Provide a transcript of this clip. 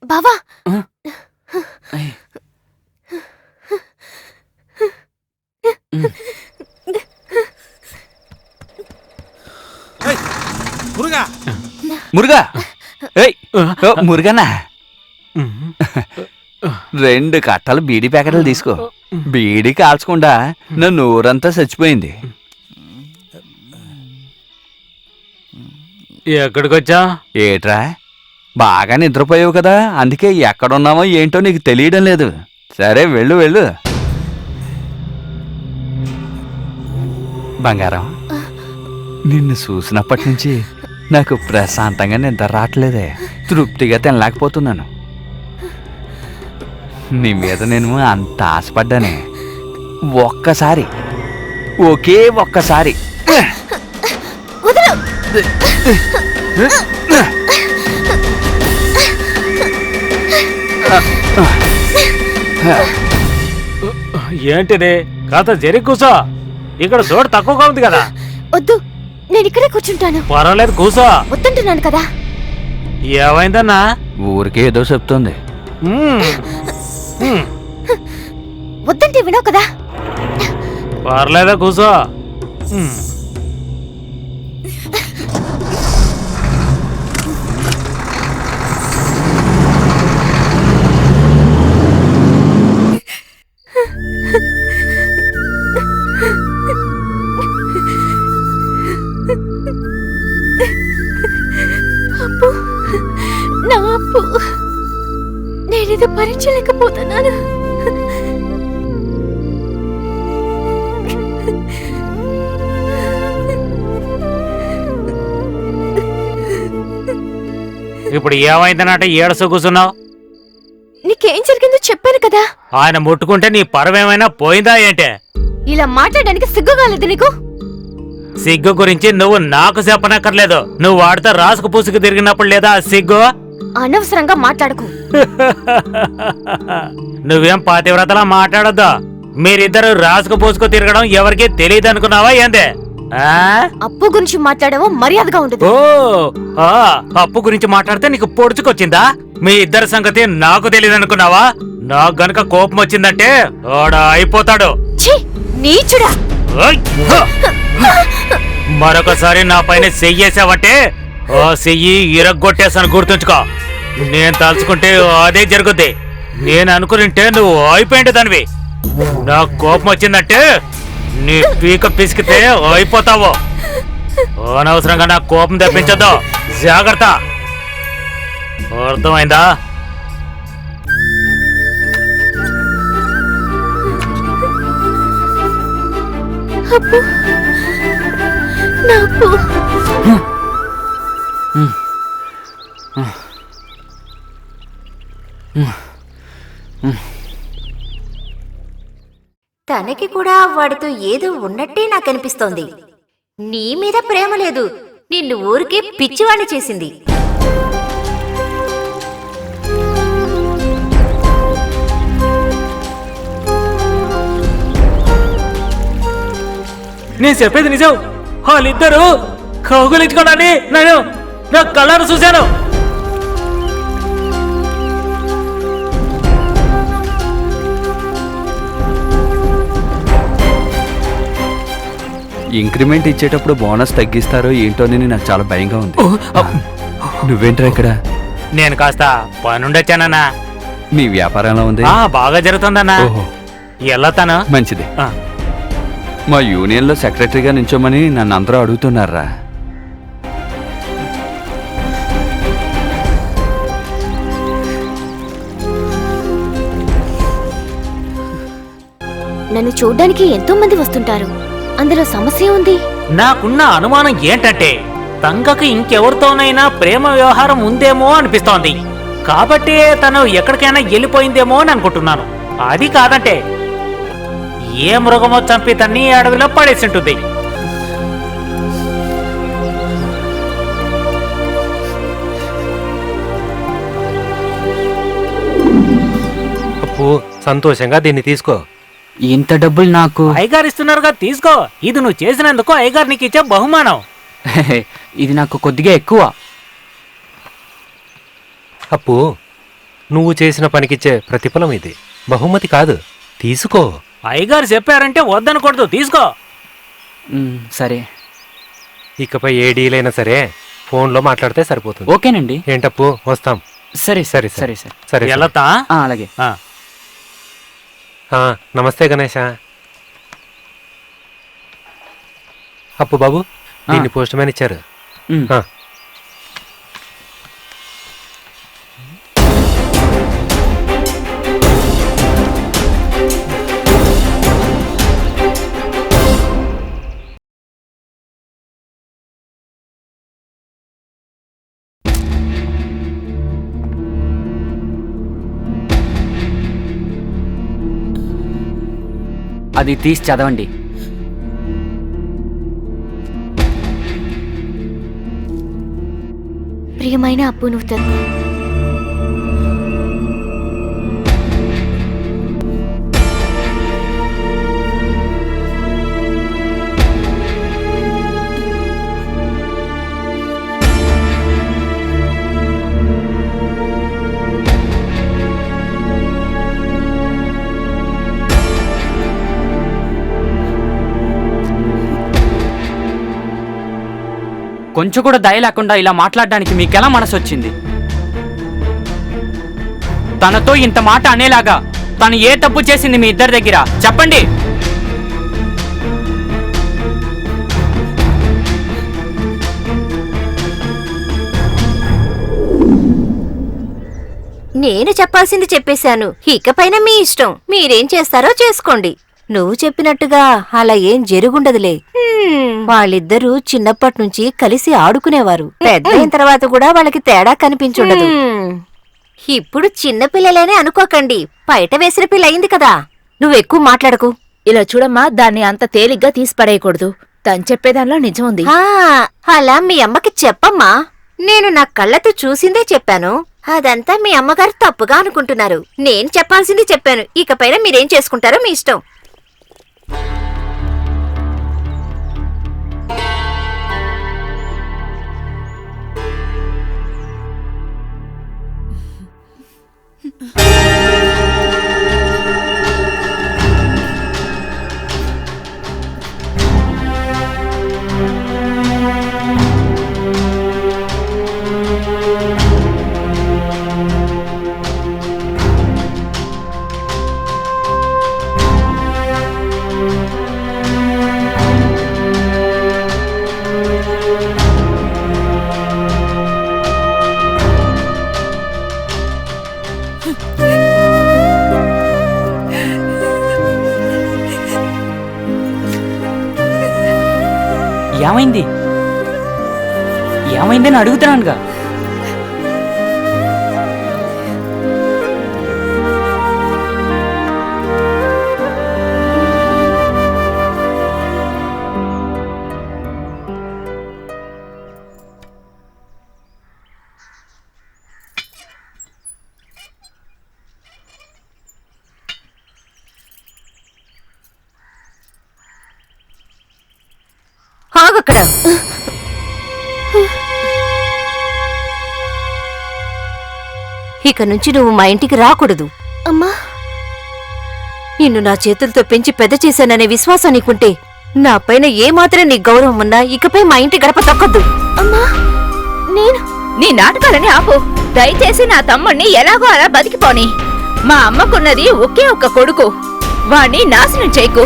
బావా మురుగా మురుగనా 2 కట్టలు బీడీ ప్యాకెట్లు తీసుకో. బీడీ కాల్చకుండా నా నోరంతా చచ్చిపోయింది. ఎక్కడికొచ్చా? ఏట్రా బాగా నిద్రపోయావు కదా, అందుకే ఎక్కడున్నామో ఏంటో నీకు తెలియడం లేదు. సరే వెళ్ళు వెళ్ళు. బంగారం, నిన్ను చూసినప్పటి నుంచి నాకు ప్రశాంతంగా నిద్ర రావట్లేదే. తృప్తిగా తినలేకపోతున్నాను. నీ మీద నేను అంత ఆశపడ్డానే. ఒక్కసారి, ఒకే ఒక్కసారి ఏంటిది? కాస్త జరి కూసో. ఇక్కడ చోటు తక్కువగా ఉంది కదా. వద్దు, నేను ఇక్కడే కూర్చుంటాను. పర్వాలేదు కూసో. వద్దంటున్నాను కదా. ఏమైందన్నా? ఊరికే ఏదో చెప్తుంది. వద్దంటే వినవు కదా. పర్లేదా కూసో. అప్పు, నా అప్పు, నేనేదో భరించలేకపోతున్నాను. ఇప్పుడు ఏమైందనంటే ఏడస కూర్చున్నావు? నీకేం జరిగిందో చెప్పాను కదా. ఆయన ముట్టుకుంటే నీ పరమేమైనా పోయిందా ఏంటే? ఇలా మాట్లాడడానికి సిగ్గుగాలేదు నీకు? సిగ్గు గురించి నువ్వు నాకు చెప్పనక్కర్లేదు. నువ్వు వాడితో రాసుకు పూసుకు తిరిగినప్పుడు లేదా సిగ్గు? అనవసరంగా మాట్లాడకు. నువ్వేం పాతివ్రతలా మాట్లాడొద్దు. మీరిద్దరు రాసుకు పూసుకు తిరగడం ఎవరికీ తెలియదు అనుకున్నావా ఏందే? అప్పు గురించి మాట్లాడేవో మర్యాదగా ఉండదు. ఓ అప్పు గురించి మాట్లాడితే నీకు పొడుచుకొచ్చిందా? మీ ఇద్దరి సంగతి నాకు తెలియదు అనుకున్నావా? నాకు గనక కోపం వచ్చిందంటే ఆడ అయిపోతాడు. నీచుడా! మరొకసారి నా పైన చెయ్యేసావంటే ఆ చెయ్యి ఇరగ్గొట్టేసాను, గుర్తుంచుకో. నేను తలుచుకుంటే అదే జరుగుద్ది. నేను అనుకుంటే నువ్వు అయిపోయింది దానివి. నాకు కోపం వచ్చిందంటే నీ పీక పిసికితే అయిపోతావు. అనవసరంగా నాకు కోపం తెప్పించద్దు. జాగ్రత్త, అర్థమైందా? అప్పు, నా అప్పు. తనకి కూడా వాడితో ఏదో ఉన్నట్టే నాకనిపిస్తోంది. నీ మీద ప్రేమ లేదు, నిన్ను ఊరికే పిచ్చివాణ్ణి చేసింది. నేను చెప్పేది నిజం. వాళ్ళిద్దరూ కౌగులించుకోవడాన్ని నేను నా కళ్ళను చూశాను. ఇంక్రిమెంట్ ఇచ్చేటప్పుడు బోనస్ తగ్గిస్తారో ఏంటోనని నాకు చాలా భయంగా ఉంది. నువ్వేంట్రా ఇక్కడ? నేను కాస్త పనుండొచ్చానన్నా. మీ వ్యాపారంలో ఉంది? బాగా జరుగుతుందన్నా. వెళ్ళతాను. మంచిది. మా యూనియన్లో సెక్రటరీగా నించోమని నన్ను అందరూ అడుగుతున్నారా? నన్ను చూడ్డానికి ఎంతో మంది వస్తుంటారు. అందులో సమస్య ఉంది. నాకున్న అనుమానం ఏంటంటే తంగకి ఇంకెవరితోనైనా ప్రేమ వ్యవహారం ఉందేమో అనిపిస్తోంది. కాబట్టి తను ఎక్కడికైనా వెళ్ళిపోయిందేమో అని అనుకుంటున్నాను. అది కాదంటే ఏ మృగమో చంపి తన్ని అడవిలో పడేసింటుంది. అప్పు, సంతోషంగా దీన్ని తీసుకో. ఇంత డబ్బులు నాకు అయ్యగారు ఇస్తున్నారుగా, తీసుకో. ఇది నువ్వు చేసినందుకు అయ్యగారు నీకు ఇచ్చే బహుమానం. ఇది నాకు కొద్దిగా ఎక్కువ. అప్పు, నువ్వు చేసిన పనికిచ్చే ప్రతిఫలం ఇది, బహుమతి కాదు. తీసుకో. అయ్యగారు చెప్పారంటే వద్దనకూడదు, తీసుకో. సరే. ఇకపై ఏ డీల్ అయినా సరే ఫోన్లో మాట్లాడితే సరిపోతుంది. ఓకేనండి. ఏంటప్పు, వస్తాం. సరే సరే సరే సరే సరే సరే. ఎల్లతా? అలాగే. నమస్తే గణేష. అప్పు బాబు, దీన్ని పోస్ట్ మ్యాన్ ఇచ్చారు. ఉమ్. ఆ. అది తీసి చదవండి. ప్రియమైన అప్పు, నువ్వు కొంచెం కూడా దయ లేకుండా ఇలా మాట్లాడడానికి మీకెలా మనసు వచ్చింది? తనతో ఇంత మాట అనేలాగా తను ఏ తప్పు చేసింది మీ ఇద్దరి దగ్గర? చెప్పండి. నేను చెప్పాల్సింది చెప్పేశాను. ఇకపైన మీ ఇష్టం, మీరేం చేస్తారో చేసుకోండి. నువ్వు చెప్పినట్టుగా అలా ఏం జరుగుండదులే. వాళ్ళిద్దరూ చిన్నప్పటి నుంచి కలిసి ఆడుకునేవారు. పెద్దయిన తర్వాత కూడా వాళ్ళకి తేడా కనిపించుండదు. ఇప్పుడు చిన్నపిల్లలేనే అనుకోకండి, బయట వేసిన పిల్ల అయింది కదా. నువ్వెక్కువ మాట్లాడకు. ఇలా చూడమ్మా, దాన్ని అంత తేలిగ్గా తీసిపడేయకూడదు. తను చెప్పేదానిలో నిజం ఉంది. అలా మీ అమ్మకి చెప్పమ్మా. నేను నా కళ్ళతో చూసిందే చెప్పాను. అదంతా మీ అమ్మగారు తప్పుగా అనుకుంటున్నారు. నేను చెప్పాల్సింది చెప్పాను. ఇకపైన మీరేం చేసుకుంటారో మీ ఇష్టం. ఏమైంది? ఏమైందని అడుగుతున్నానుగా. ఆగక్కడ. ఇక నుంచి నువ్వు మా ఇంటికి రాకూడదు. అమ్మా, నిన్ను నా చేతులతో పెంచి పెద్ద చేశాననే విశ్వాసం నీకుంటే, నా పైన ఏమాత్రం నీ గౌరవం ఉన్నా ఇకపై మా ఇంటి గడప తొక్కద్దు. అమ్మా, నేను నీ నాటకాలని ఆపు. దయచేసి నా తమ్ముణ్ణి ఎలాగో అలా బతికిపోని. మా అమ్మకున్నది ఒకే ఒక్క కొడుకు. వాణ్ణి నాశనం చేయకు.